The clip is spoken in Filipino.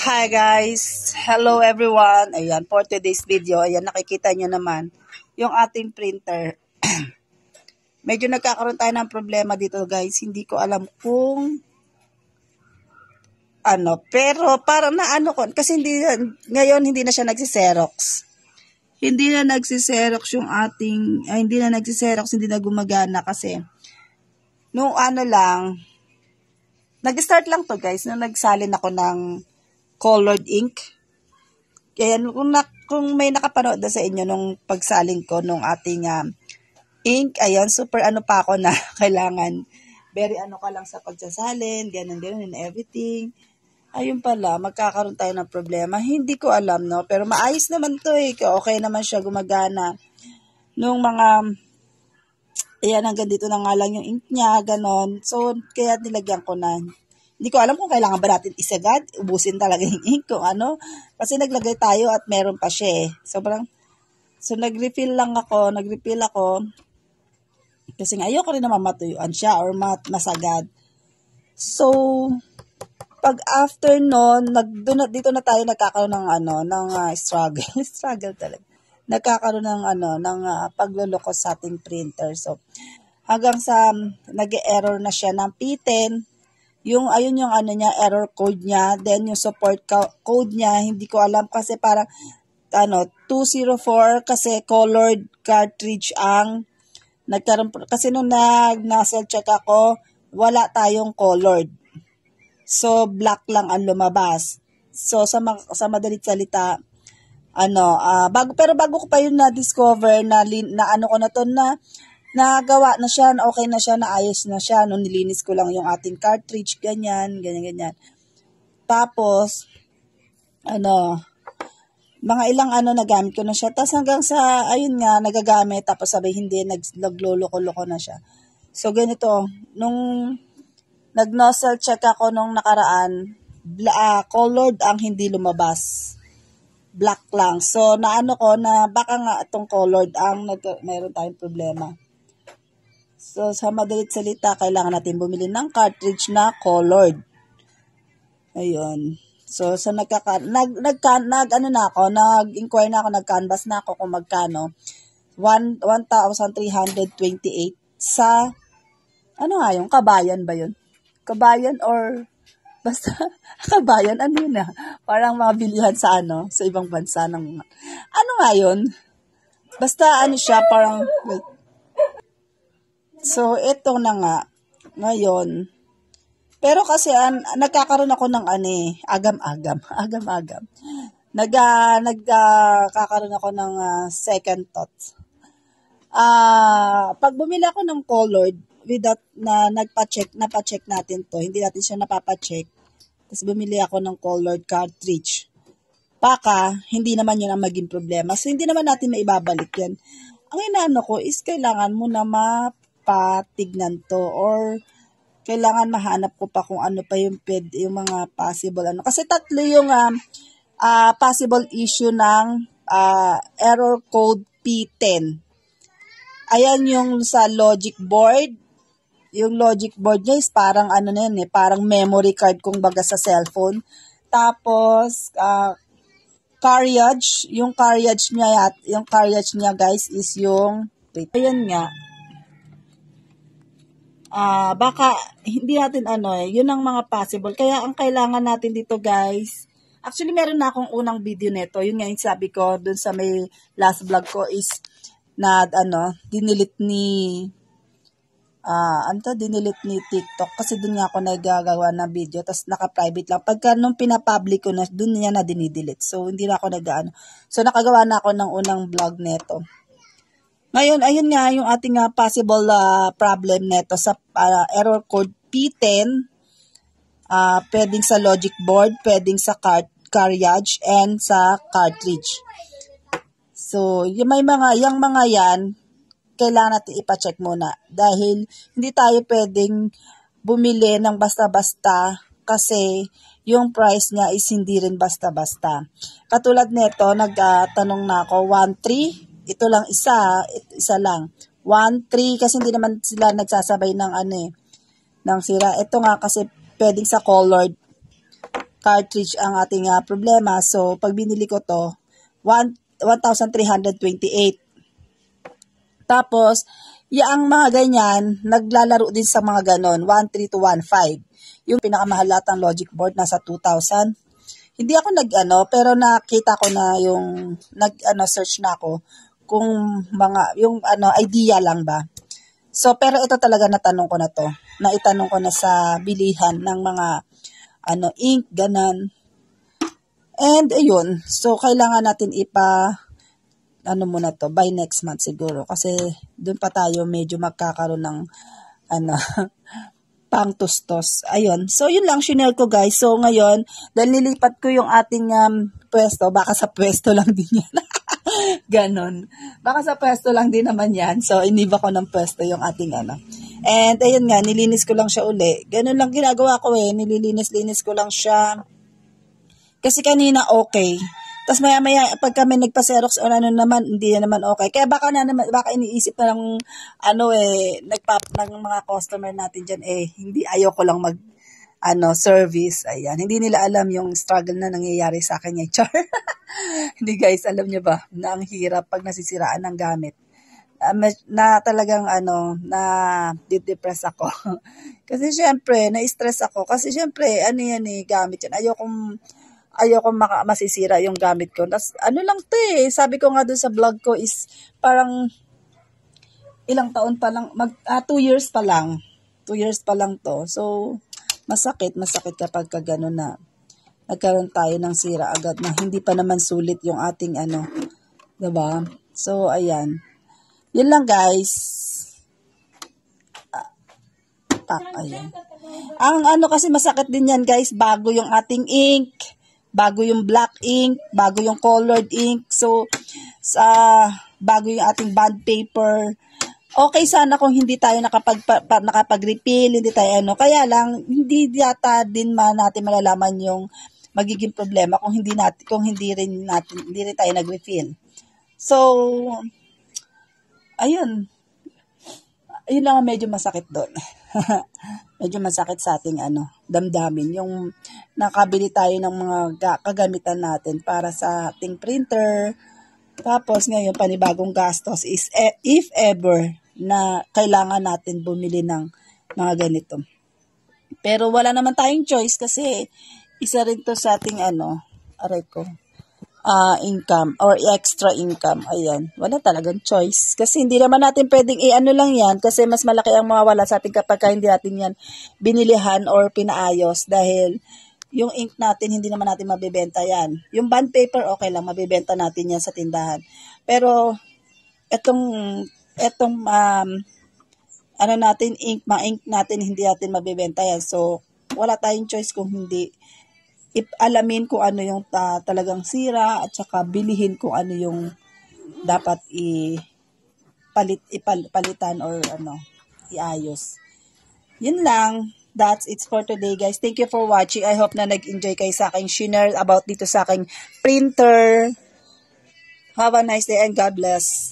Hi guys! Hello everyone! Ayan, for today's video, ayan, nakikita nyo naman yung ating printer. Medyo nagkakaroon tayo ng problema dito guys. Hindi ko alam kung pero parang naano ko, kasi ngayon hindi na siya nagsiserox. Hindi na nagsiserox yung ating, hindi na nagsiserox, hindi na gumagana kasi nung nag-start lang to guys, nung nagsalin ako ng colored ink. Kaya kung may nakapanood na sa inyo nung pagsaling ko nung ating ink, ayan, super pa ako na kailangan very ka lang sa pagsasalin, ganun and everything. Ayun pala, magkakaroon tayo ng problema. Hindi ko alam, no? Pero maayos naman to eh. Okay naman siya, gumagana. Nung ayan, hanggang dito na nga lang yung ink niya, ganon. So, kaya nilagyan ko na. Hindi ko alam kung kailangan ba natin isagad, ubusin talaga yung ink, kung ano. Kasi naglagay tayo at meron pa siya eh. So, nag-refill ako. Kasi nga, ayoko rin naman matuyuan siya or masagad. So, pag after nun, dito na tayo nagkakaroon ng struggle. Struggle talaga. Nagkakaroon ng pagluloko sa ating printer. So, hanggang sa nag-error na siya ng P10, ayun yung niya, error code niya, then yung support code niya, hindi ko alam kasi parang 204 kasi colored cartridge ang nagkaroon, kasi nung nag-nozzle check ako, wala tayong colored. So, black lang ang lumabas. So, sa madalit salita, bago ko pa yun na-discover na ko na to na nagawa na siya, okay na siya, naayos na siya, nung nilinis ko lang yung ating cartridge, ganyan. Tapos, mga ilang nagamit ko na siya, tapos hanggang sa, ayun nga, nagagamit, tapos sabi, hindi, nagloloko-loko na siya. So, ganito, nung nag-nozzle check ako nung nakaraan, colored ang hindi lumabas. Black lang. So, ko na baka nga itong colored ang meron tayong problema. So, sa madalit salita, kailangan natin bumili ng cartridge na colored. Ayun. So, nag-inquire na ako, nag-canvas na ako kung magkano. 1,328 sa, yung kabayan ba yun? Kabayan or, basta, kabayan, yun na? Parang mga bilihan sa sa ibang bansa ng, nga yun? Basta, siya, parang, wait. So, ito na nga, ngayon, pero kasi, nagkakaroon ako ng, agam-agam. Nagkakaroon ako ng second thoughts. Pag bumili ako ng colored, without na napacheck natin to, hindi natin siya napapacheck, tapos bumili ako ng colored cartridge, baka, hindi naman yun ang maging problema. So, hindi naman natin maibabalik yan. Ang inaano ko is, kailangan mo na mapatignan to, or kailangan mahanap ko pa kung ano pa yung mga possible Kasi tatlo yung possible issue ng error code P10. Ayan yung sa logic board. Yung logic board niya is parang parang memory card kung baga sa cellphone. Tapos, carriage, yung carriage niya guys is yung, ayan nga, baka hindi natin yun ang mga possible. Kaya ang kailangan natin dito guys, actually meron na akong unang video nito, yun nga yung sabi ko dun sa may last vlog ko is na dinilit ni TikTok kasi dun nga ako nagagawa ng video, tapos naka-private lang. Pagka nung pinapublic ko na, dun niya na dinidelete. So, hindi na ako So, nakagawa na ako ng unang vlog neto. Ngayon, ayun nga yung ating possible problem neto sa error code P10. Pwedeng sa logic board, pwedeng sa carriage, and sa cartridge. So, yung mga yan, kailangan natin ipacheck muna dahil hindi tayo pwedeng bumili ng basta-basta kasi yung price niya is hindi rin basta-basta. Katulad nito, nagtanong na ako, 1,300, ito lang isa lang. 1,300 kasi hindi naman sila nagsasabay ng ng sira. Ito nga kasi pwedeng sa colored cartridge ang ating problema. So, pag binili ko to, 1,328. Tapos, ang mga ganyan, naglalaro din sa mga ganon, 1.3 to 1.5. Yung pinakamahal latang logic board, nasa 2,000. Hindi ako pero nakita ko na yung, search na ako, kung idea lang ba. So, pero ito talaga natanong ko na to. Naitanong ko na sa bilihan ng mga, ink, ganan. And, ayun. So, kailangan natin muna to, by next month siguro. Kasi, dun pa tayo medyo magkakaroon ng, pang tustos. Ayun. So, yun lang, shinare ko guys. So, ngayon, dahil nilipat ko yung ating pwesto, baka sa pwesto lang din yan. Ganon. Baka sa pwesto lang din naman yan. So, iniba ko ng pwesto yung ating And, ayun nga, nilinis ko lang siya uli. Ganon lang ginagawa ko nililinis-linis ko lang siya. Kasi kanina okay. Tapos maya-maya, pag kami nagpa-Xerox o naman, hindi na naman okay. Kaya baka iniisip na ng, ng mga customer natin dyan, hindi, ayoko lang service. Ayan. Hindi nila alam yung struggle na nangyayari sa akin ngayon. Char. Hindi guys, alam niyo ba, na ang hirap pag nasisiraan ng gamit. Na talagang, na-depress ako. Kasi syempre, na-stress ako. Kasi syempre, gamit yan. Ayokong masisira yung gamit ko. Tas, lang to sabi ko nga dun sa vlog ko is parang ilang taon pa lang, 2 years pa lang. 2 years pa lang to. So, masakit kapag gano'n na nagkaroon tayo ng sira agad na hindi pa naman sulit yung ating diba? So, ayan. Yun lang guys. Ayan. Ang kasi masakit din yan guys, bago yung ating ink, bago yung black ink, bago yung colored ink. So, bago yung ating bond paper. Okay sana kung hindi tayo nakapag-refill, hindi tayo Kaya lang, hindi yata din natin malalaman yung magiging problema kung hindi rin tayo nag-refill. So, ayun. Ayun lang medyo masakit doon. Medyo masakit sa ating damdamin. Yung nakabili tayo ng mga kagamitan natin para sa ating printer. Tapos ngayon, panibagong gastos is if ever na kailangan natin bumili ng mga ganito. Pero wala naman tayong choice kasi isa rin to sa ating income or extra income. Ayan. Wala talagang choice. Kasi hindi naman natin pwedeng lang yan kasi mas malaki ang mawawala sa atin kapag hindi natin yan binilihan or pinaayos dahil yung ink natin, hindi naman natin mabibenta yan. Yung bond paper, okay lang, mabibenta natin yan sa tindahan. Pero, mga ink natin, hindi natin mabibenta yan. So, wala tayong choice kung hindi alamin kung ano yung talagang sira at saka bilihin kung ano yung dapat ipalitan or iayos. Yun lang. That's it for today, guys. Thank you for watching. I hope na nag-enjoy kayo sa aking share about dito sa aking printer. Have a nice day and God bless.